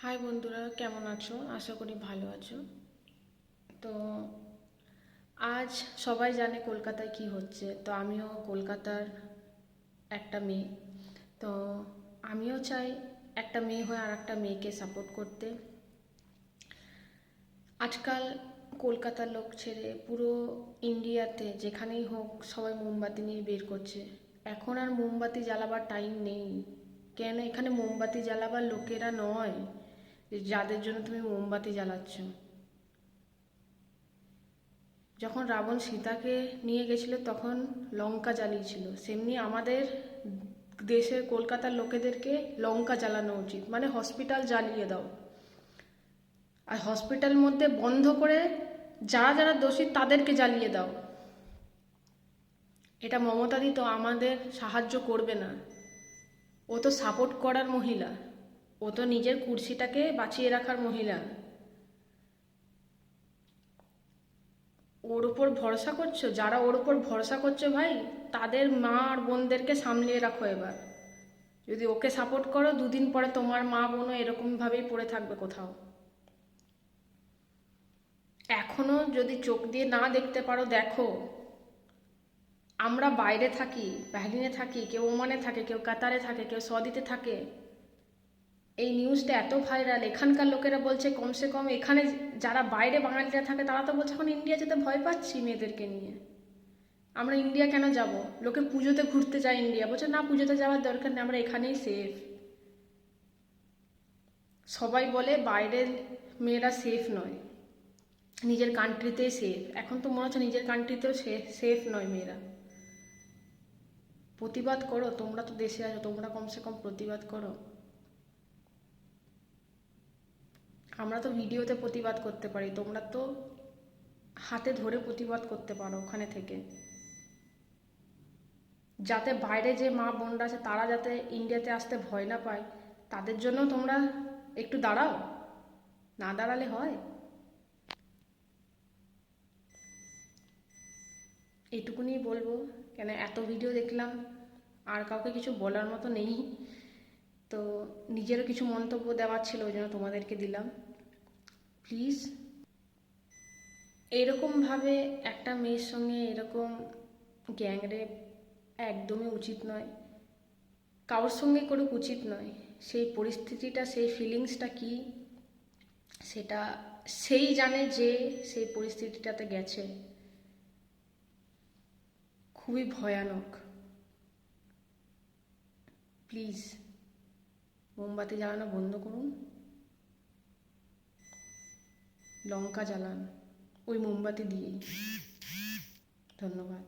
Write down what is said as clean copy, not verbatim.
High বন্ধুরা, কেমন আছো? আশা করি ভালো আছো। তো আজ সবাই জানে কলকাতায় কি হচ্ছে। তো আমিও কলকাতার একটা মেয়ে। তো আমিও চাই একটা মেয়ে হয়ে আর একটা মেয়েকে সাপোর্ট করতে। আজকাল কলকাতার লোক ছেড়ে পুরো ইন্ডিয়াতে যেখানেই হোক সবাই মোমবাতি নিয়ে বের করছে। এখন আর মোমবাতি জ্বালাবার টাইম নেই। কেন এখানে মোমবাতি জ্বালাবার লোকেরা নয় যাদের জন্য তুমি মোমবাতি জ্বালাচ্ছ। যখন রাবণ সীতাকে নিয়ে গেছিল তখন লঙ্কা জ্বালিয়েছিল, সেমনি আমাদের দেশের কলকাতার লোকেদেরকে লঙ্কা জ্বালানো উচিত, মানে হসপিটাল জ্বালিয়ে দাও। আর হসপিটাল মধ্যে বন্ধ করে যারা যারা দোষী তাদেরকে জ্বালিয়ে দাও। এটা মমতাদি তো আমাদের সাহায্য করবে না। ও তো সাপোর্ট করার মহিলা, ও তো নিজের কুর্সিটাকে বাঁচিয়ে রাখার মহিলা। ওর উপর ভরসা করছো, যারা ওর উপর ভরসা করছো ভাই, তাদের মা আর বোনদেরকে সামলিয়ে রাখো এবার। যদি ওকে সাপোর্ট করো, দুদিন পরে তোমার মা বোনও এরকমভাবেই পড়ে থাকবে কোথাও। এখনো যদি চোখ দিয়ে না দেখতে পারো দেখো। আমরা বাইরে থাকি, বাহরিনে থাকি, কেউ ওমানে থাকে, কেউ কাতারে থাকে, কেউ সৌদিতে থাকে। এই নিউজটা এত ভাইরাল, এখানকার লোকেরা বলছে কমসে কম এখানে যারা বাইরে বাঙালিরা থাকে তারা তো বলছে এখন ইন্ডিয়া যেতে ভয় পাচ্ছি মেয়েদেরকে নিয়ে। আমরা ইন্ডিয়া কেন যাব? লোকে পুজোতে ঘুরতে যায় ইন্ডিয়া, বলছে না পুজোতে যাওয়ার দরকার নেই, আমরা এখানেই সেফ। সবাই বলে বাইরের মেয়েরা সেফ নয়, নিজের কান্ট্রিতেই সেফ। এখন তো মনে হচ্ছে নিজের কান্ট্রিতেও সেফ নয় মেয়েরা। প্রতিবাদ করো, তোমরা তো দেশে আছো, তোমরা কমসে কম প্রতিবাদ করো। আমরা তো ভিডিওতে প্রতিবাদ করতে পারি, তোমরা তো হাতে ধরে প্রতিবাদ করতে পারো ওখানে থেকে। যাতে বাইরে যে মা বোনরা আছে তারা যাতে ইন্ডিয়াতে আসতে ভয় না পায়, তাদের জন্য তোমরা একটু দাঁড়াও। না দাঁড়ালে হয়? এইটুকুনি বলবো। কেন এত ভিডিও দেখলাম, আর কাউকে কিছু বলার মতো নেই। তো নিজেরও কিছু মন্তব্য দেওয়ার ছিল, ওই জন্য তোমাদেরকে দিলাম। প্লিজ এরকমভাবে একটা মেয়ের সঙ্গে এরকম গ্যাংরেপ একদমই উচিত নয়, কারোর সঙ্গে করুক উচিত নয়। সেই পরিস্থিতিটা, সেই ফিলিংসটা কি সেটা সেই জানে যে সেই পরিস্থিতিটাতে গেছে। খুবই ভয়ানক। প্লিজ মোমবাতি জ্বালানো বন্ধ করুন, লঙ্কা জ্বালান ওই মোমবাতি দিয়েই। ধন্যবাদ।